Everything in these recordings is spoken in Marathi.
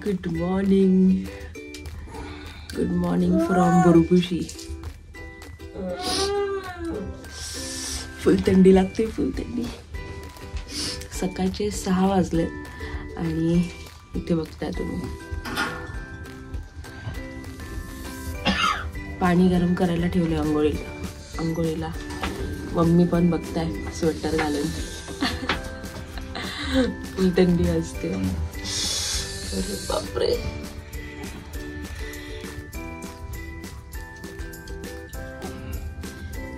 Good morning from Burukushi. Full थंडी लागते, फुल थंडी. सकाळचे 6 वाजले आणि इथे बघताय तुम्ही पाणी गरम करायला ठेवले अंघोळीला. मम्मी पण बघताय स्वेटर घालून. फुल थंडी असते. अरे बापरे.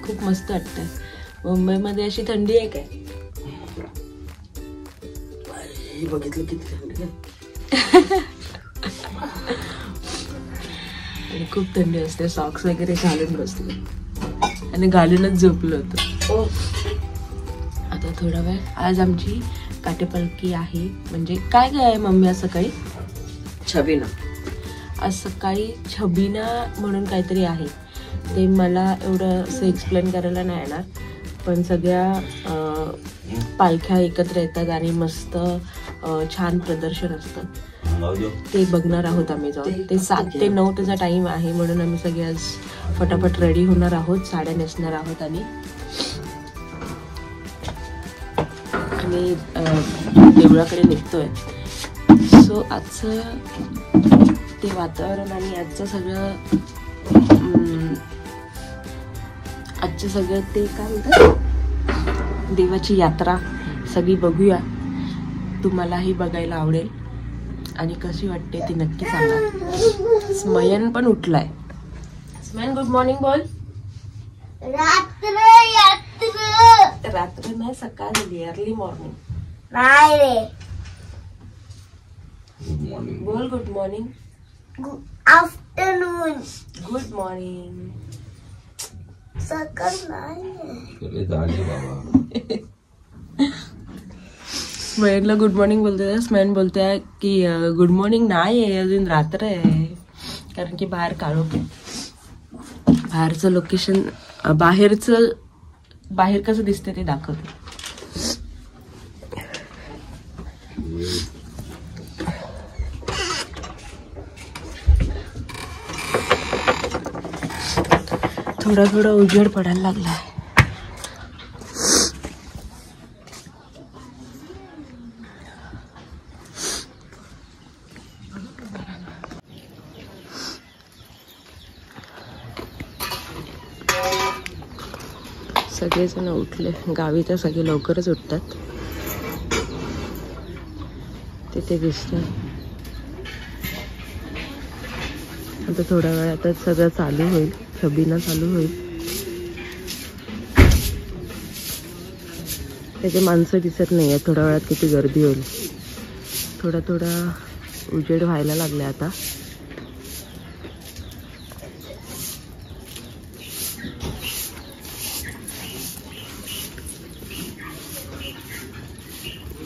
खूप मस्त वाटतंय. मुंबईमध्ये अशी थंडी आहे काय? बघितलं किती थंडी. आणि खूप थंडी असते. सॉक्स वगैरे घालून बसले आणि घालूनच झोपलो होतो. आता थोडा वेळ. आज आमची काटेपालखी आहे. म्हणजे काय काय आहे मम्मी आज सकाळी? छबिना. आज सकाळी छबिना म्हणून काहीतरी आहे. ते मला एवढं असं एक्सप्लेन करायला नाही येणार, पण सगळ्या पालख्या एकत्र येतात आणि मस्त छान प्रदर्शन असतं. ते बघणार आहोत आम्ही जाऊन. ते 7 ते 9 त्याचा टाइम आहे, म्हणून आम्ही सगळे आज फटाफट रेडी होणार आहोत, साड्या नेसणार आहोत आणि देवळाकडे निघतोय. सो आजचं ते वातावरण आणि आजचं सगळं ते काय म्हणतात, देवाची यात्रा सगळी बघूया. तुम्हालाही बघायला आवडेल आणि कशी वाटते ती नक्की सांगा. स्मयन पण उठलाय. स्मयन गुड मॉर्निंग बोल. रात्र नाही, सकाळ झाली. अर्ली मॉर्निंग नाही रे. बोल good morning. Afternoon. Good morning. सकाळ नाही. स्मयनला गुड मॉर्निंग बोलते. स्मयन बोलते की गुड मॉर्निंग नाही आहे, अजून रात्र आहे. कारण की बाहेर काळोख आहे. बाहेरचं लोकेशन, बाहेर कसं दिसते ते दाखवते. थोडा उजेड पडायला लागला. सगळेजण उठले. गावी तर सगळे लवकरच उठतात. तिथे दिसतं. आता थोड्या वेळातच सगळं चालू होईल. छबिना चालू होईल. त्याचे माणसं दिसत नाहीये. थोड्या वेळात किती गर्दी होईल. थोडा उजेड व्हायला लागले आता.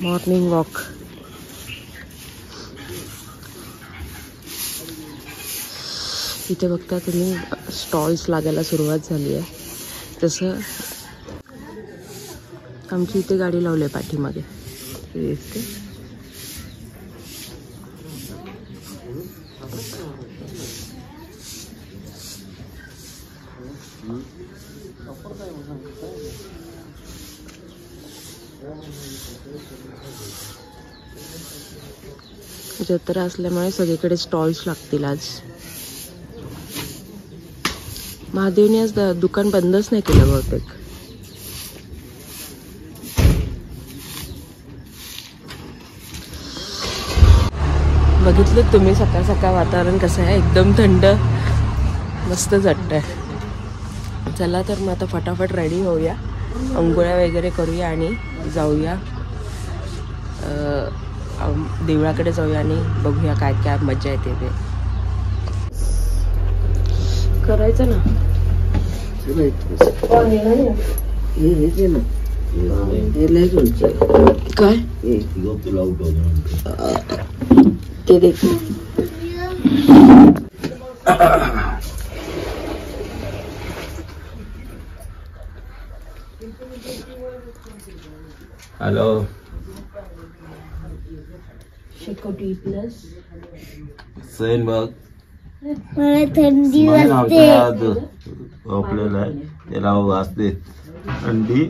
Morning walk. इथे बघता तुम्ही स्टॉल्स लागायला सुरुवात झाली आहे. तसं आमची इथे गाडी लावली आहे पाठीमागे. दिसते. जत्रा असल्यामुळे सगळीकडे स्टॉल्स लागतील आज. महादेवने आज दुकान बंदच नाही केलं बहुतेक. बघितलं तुम्ही सकाळ वातावरण कसं आहे. एकदम थंड, मस्तच वाटतंय. चला तर मग आता फटाफट रेडी होऊया, अंघोळ्या वगैरे करूया आणि जाऊया देवळाकडे जाऊया आणि बघूया काय काय मजा येते ते करायचं ना. काय ते देख. हॅलो शेकोटी प्लस सैन बघ मला थंडी म्हणून वाजते. आमच्या झोपलेला आहे त्याला वाजते थंडी.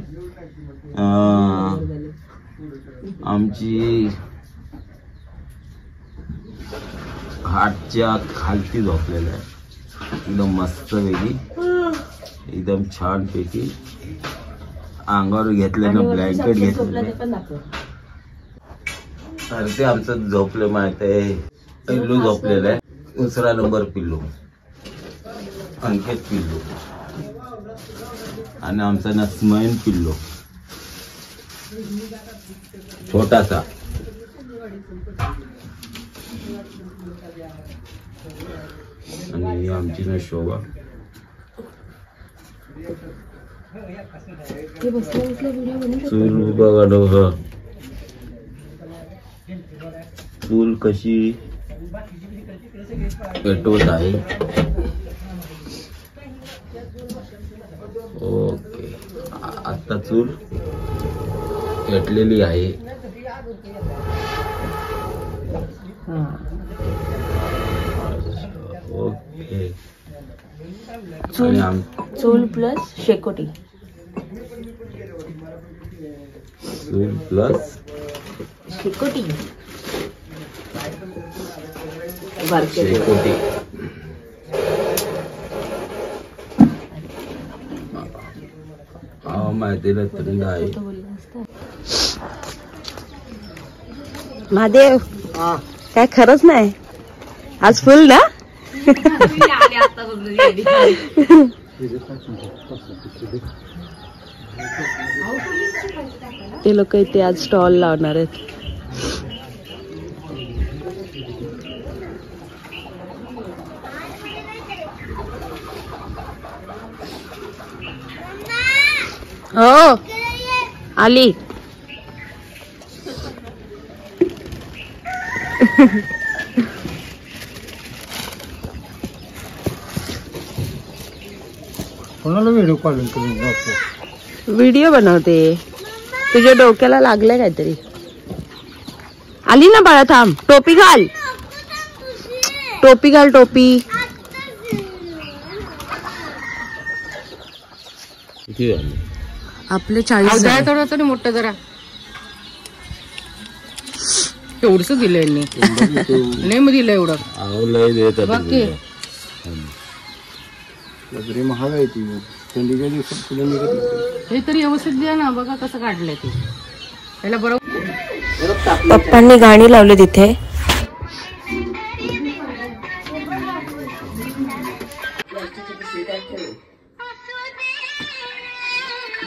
आमची हातच्या खालती झोपलेला आहे एकदम मस्त पैकी, एकदम छान पैकी. अंगावर घेतलेलं ब्लँकेट घेतलेलं. अरे ते आमचं झोपलं माहित आहे. पिल्लू झोपलेलं आहे, दुसरा नंबर पिल्लू अंकित पिल्लू आणि आमचा नस्मैन पिल्लू छोटासा. आणि आमची ना शोभा. चूल बघा डोहा, चूल कशी पेटवत आहे. ओके, आता चूल पेटलेली आहे. ओके, चूल प्लस शेकोटी. चूल प्लस शेकोटी. शेकोटी. माहिती ना थंड आहे. महादेव काय खरंच नाही आज फुल ना. ते लोक इथे आज स्टॉल लावणार आहेत. हो आली. कोणाला व्हिडिओ कॉलिंग करून व्हिडिओ बनवते. तुझ्या डोक्याला लागलंय काहीतरी. आली ना बाळा, थांब. टोपी घाल, टोपी घाल, टोपी. किती झाली? आपले 40 थोडं मोठं जरा तेवढंच दिलं यांनी. नाही मग दिलं एवढं. अहो लय देतात बाकी वगैरे महाग आहे ती. थंडीच्या दिवसात तुला निघत हे तरी व्यवस्थित द्या ना. बघा कसं काढलंय ते. त्याला बरोबर पप्पांनी गाणी लावली तिथे.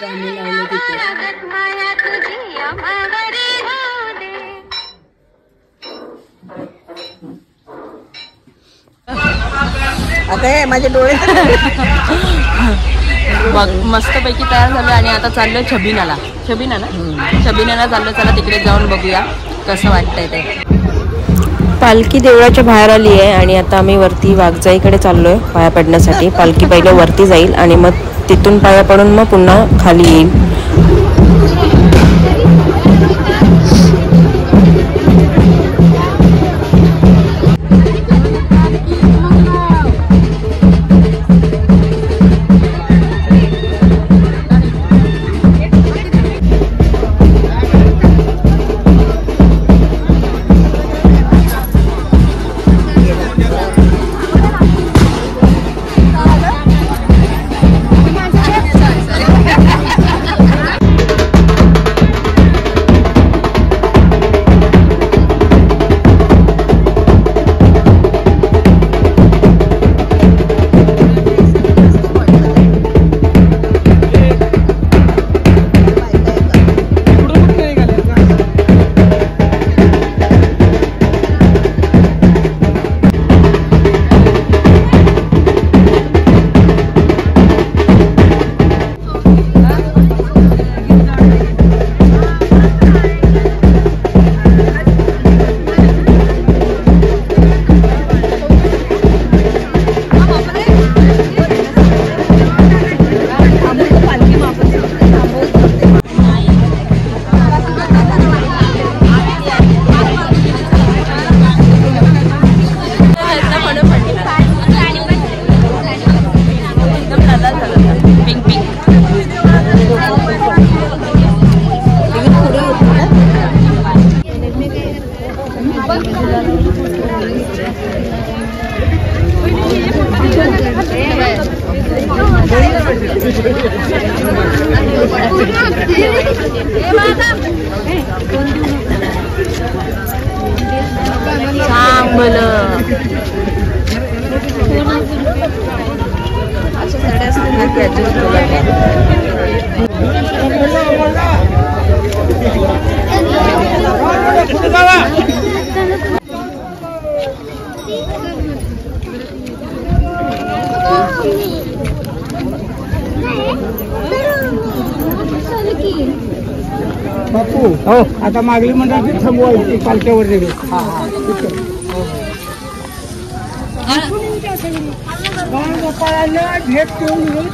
गाणी लावले तिथे. आता हे माझे डोळे मस्त पैकी तयार झालो आणि आता चाललोय छबिनाला. छबिनाला चाललोय. चला तिकडे जाऊन बघूया कसं वाटतंय ते. पालखी देवळाच्या बाहेर आली आहे आणि आता आम्ही वरती वाघजाईकडे चाललोय पाया पडण्यासाठी. पालखी पहिले वरती जाईल आणि मग तिथून पाया पडून मग पुन्हा खाली येईल. बापू हो आता मागली मंडळाची थांबवायची पालख्यावर गेले भेट ठेवून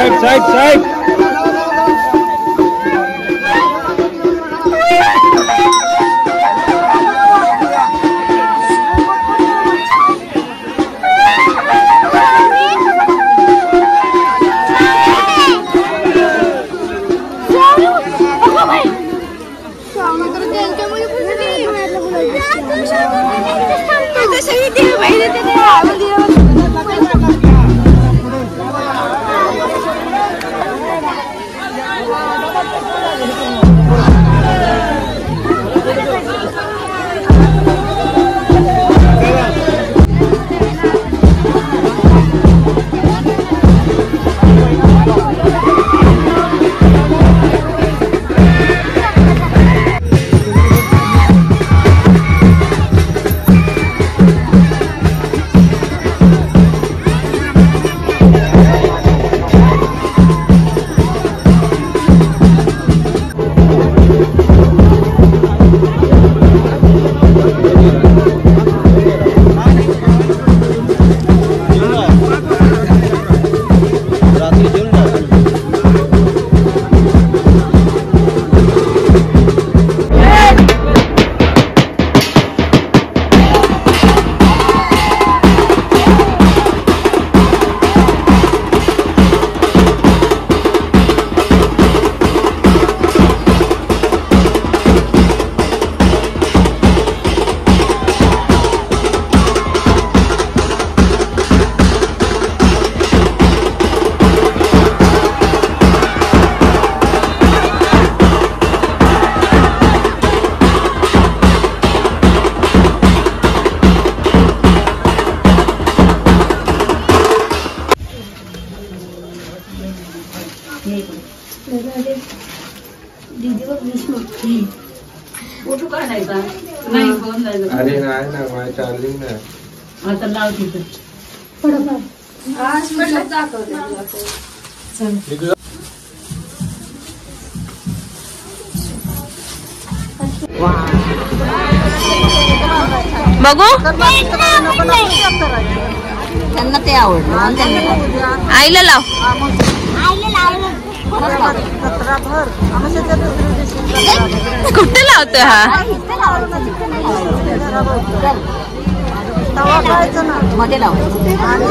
साइड फोटो काढायचा नाही फोन लावायचा. अरे नाही ना माझ्या चार्जिंग नाही. आता लाव तिथं. बघू त्यांना ते आवडलं आणि त्यांना आईला लाव. कुठे लावतोय हा? मध्ये लावतो आणि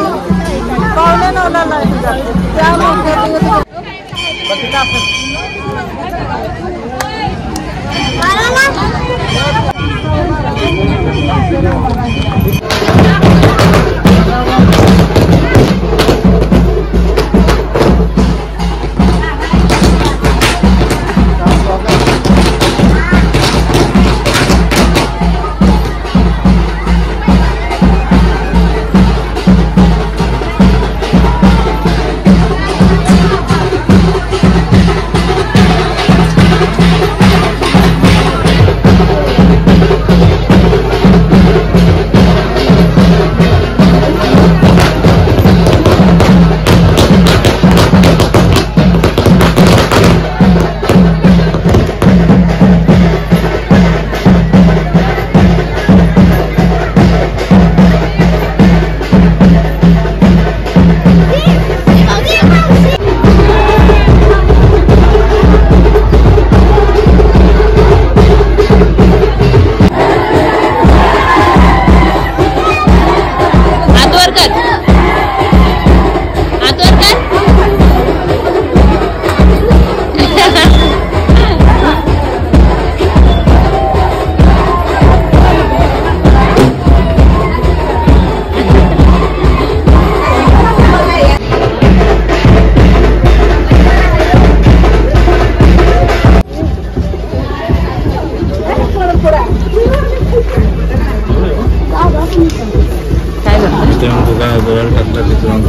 इथे बघा गोळा टाकला तिथून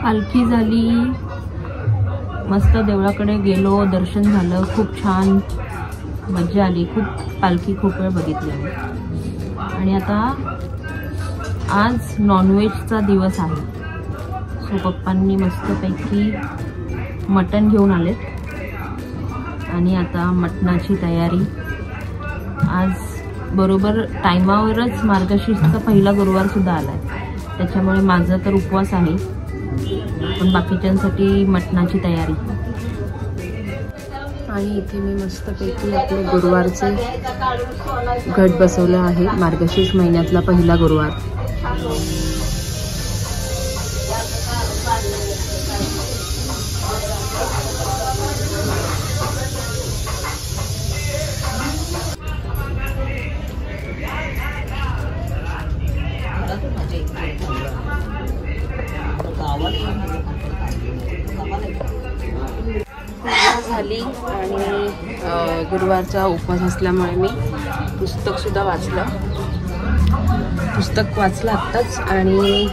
पालखी झाली, मस्त देवळाकडे गेलो, दर्शन झालं, खूप छान मज्जा आली. पालखी खूप वेळ बघितली आम्ही. आणि आता आज नॉनव्हेजचा दिवस आहे. सो पप्पांनी मस्तपैकी मटण घेऊन आलेत आणि आता मटणाची तयारी. आज बरोबर टायमावरच मार्गशीर्षचा पहिला गुरुवार सुद्धा आलाय, त्याच्यामुळे माझा तर उपवास आहे, पण बाकीच्यांसाठी मटणाची तयारी. आणि इथे मी मस्तपैकी आपले गुरुवारचे घट बसवलं आहे. मार्गशीर्ष महिन्यातला पहिला गुरुवार. झाली आणि गुरुवारचा उपवास असल्यामुळे मी पुस्तक वाचलं आत्ताच. आणि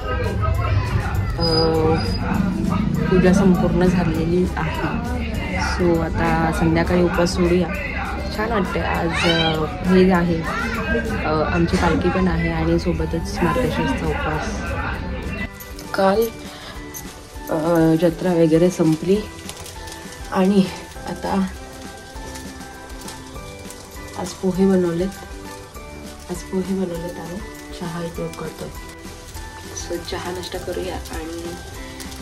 पूजा संपूर्ण झालेली आहे. सो आता संध्याकाळी उपवास सोडूया. छान वाटते. आज हे आहे, आमची पालखी पण आहे आणि सोबतच मार्गशीर्षचा उपवास. काल जत्रा वगैरे संपली आणि आता आज पोहे बनवलेत आणि चहा इथे करतो. सो चहा नाश्ता करूया आणि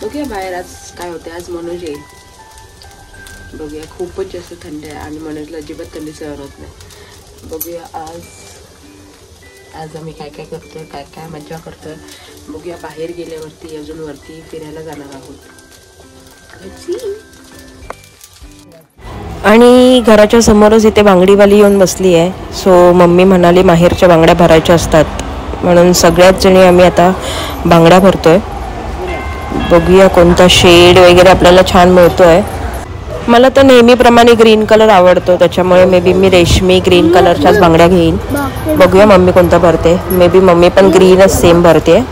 बघूया बाहेर आज काय होते. आज मनोज येईल, बघूया. खूपच जास्त थंडी आहे आणि मनोजला अजिबात थंडी सहन होत नाही. बघूया आज आम्ही काय काय करतोय, काय मजा करतोय. बघूया. बाहेर गेल्यावरती अजून वरती फिरायला जाणार आहोत. आणि घराच्या समोरच इथे बांगडीवाली येऊन बसली आहे. सो मम्मी म्हणाली माहेरच्या बांगड्या भरायच्या असतात, म्हणून सगळ्याच जणी आम्ही आता बांगड्या भरतोय. बघूया कोणता शेड वगैरे आपल्याला छान मिळतोय. मला तर नेहमीप्रमाणे ग्रीन कलर आवडतो, त्याच्यामुळे मे बी मी रेशमी ग्रीन कलरच्याच बांगड्या घेईन. बघूया मम्मी कोणता भरते. मे बी मम्मी पण ग्रीनच सेम भरते.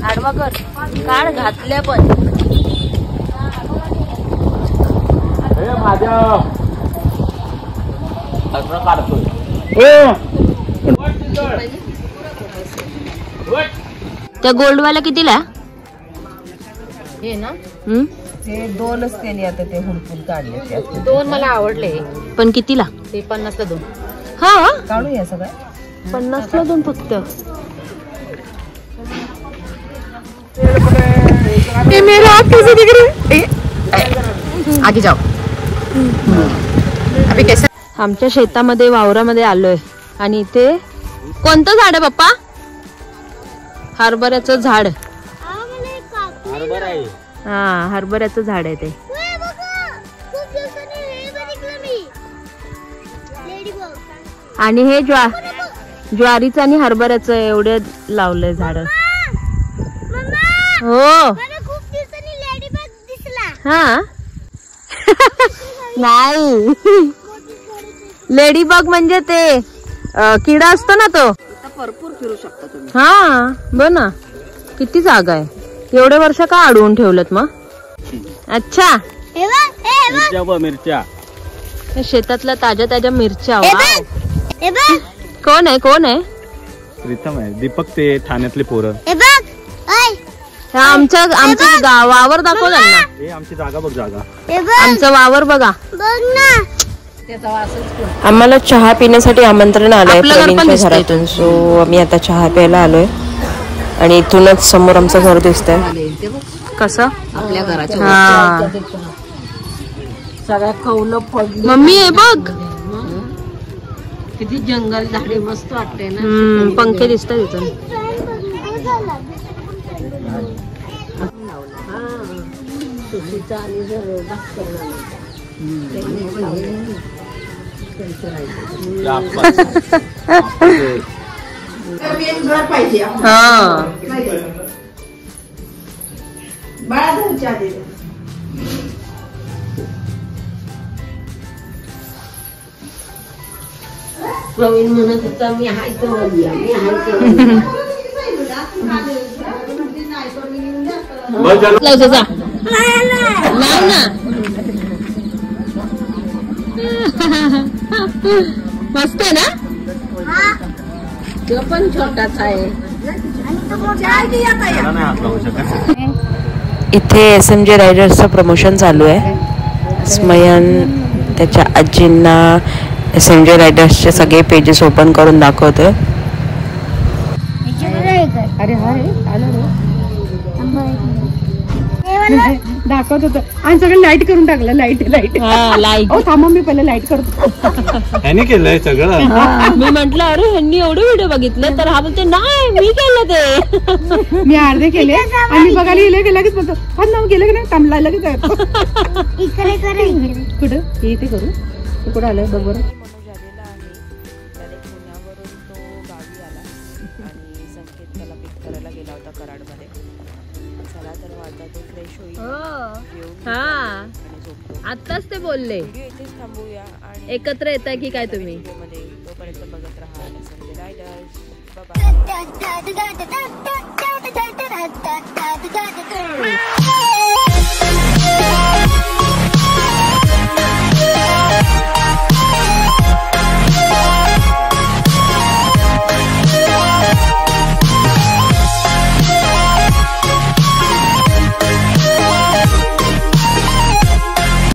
आडवा कर, काढ घातल्या पण त्या गोल्डवाला कितीला हे ना? ते 2च केली आता. ते हुडकून काढले 2 मला आवडले. पण कितीला? ते 50ला 2. हा काढूया सगळं 50ला 2 फक्त. मेरा हाथ कैसे दिख रहा है? आगे जाओ. अभी कैसा? आमच्या शेतामध्ये वावरामध्ये आलोय आणि इथे कोणतं झाड आहे पप्पा? हरभऱ्याचं झाड. हा हरभऱ्याचं झाड आहे ते. आणि हे ज्वारीचं आणि हरभऱ्याचं एवढे लावलंय झाड. हो हा नाही लेडीबग म्हणजे ते किडा असतो ना तो. भरपूर फिरू शकता तुम्ही. हा बघ ना किती जागा आहे. एवढे वर्ष का अडवून ठेवलं मग? अच्छा मिरच्या हे शेतातल्या ताज्या मिरच्या. कोण आहे प्रीतम आहे. दीपक ते ठाण्यातले पोरं. आमच्या गावावर दाखव त्यांना. हे आमची जागा बघ जागा. आमचं वावर बघा. आम्हाला चहा पिण्यासाठी आमंत्रण आलंय प्रवीणच्या घरातून. सो आम्ही आता चहा प्यायला आलोय आणि इथूनच समोर आमचं घर दिसतंय. कसं आपल्या घराच्या हा सगळ्या कौलं पडली. मम्मी हे बघ किती जंगल झाडे मस्त वाटते ना. पंखे दिसतात इथून. हा प्रवीण म्हणत होता मी हाय तर वळूया, मी हाय तर लाव ना. मस्त आहे ना. तो पण छोटाच आहे. इथे SMJ रायडर्सचं प्रमोशन चालू आहे. स्मयन त्याच्या आजींना SMJ रायडर्सचे सगळे पेजेस ओपन करून दाखवतोय. अरे हा रे आलं दाखवत होतं आणि सगळं लाईट करून टाकलं. लाईट लाईट थांबा मी पहिले लाईट करतो. ह्याने केलंय सगळं. मी म्हंटल अरे ह्यांनी एवढे व्हिडिओ बघितले तर हा बोलते नाही मी केलं ते. मी अर्धे केले आणि बघायला गेले की लगेच बोलतो हा नाव गेलं की नाही थांबला लगेच कुठं हे ते करू ते कुठं आलं बघ बरं. आताच ते बोलले एकत्र येताय की काय तुम्ही. तोपर्यंत बघत राहा SMJ रायडर्स. बाय.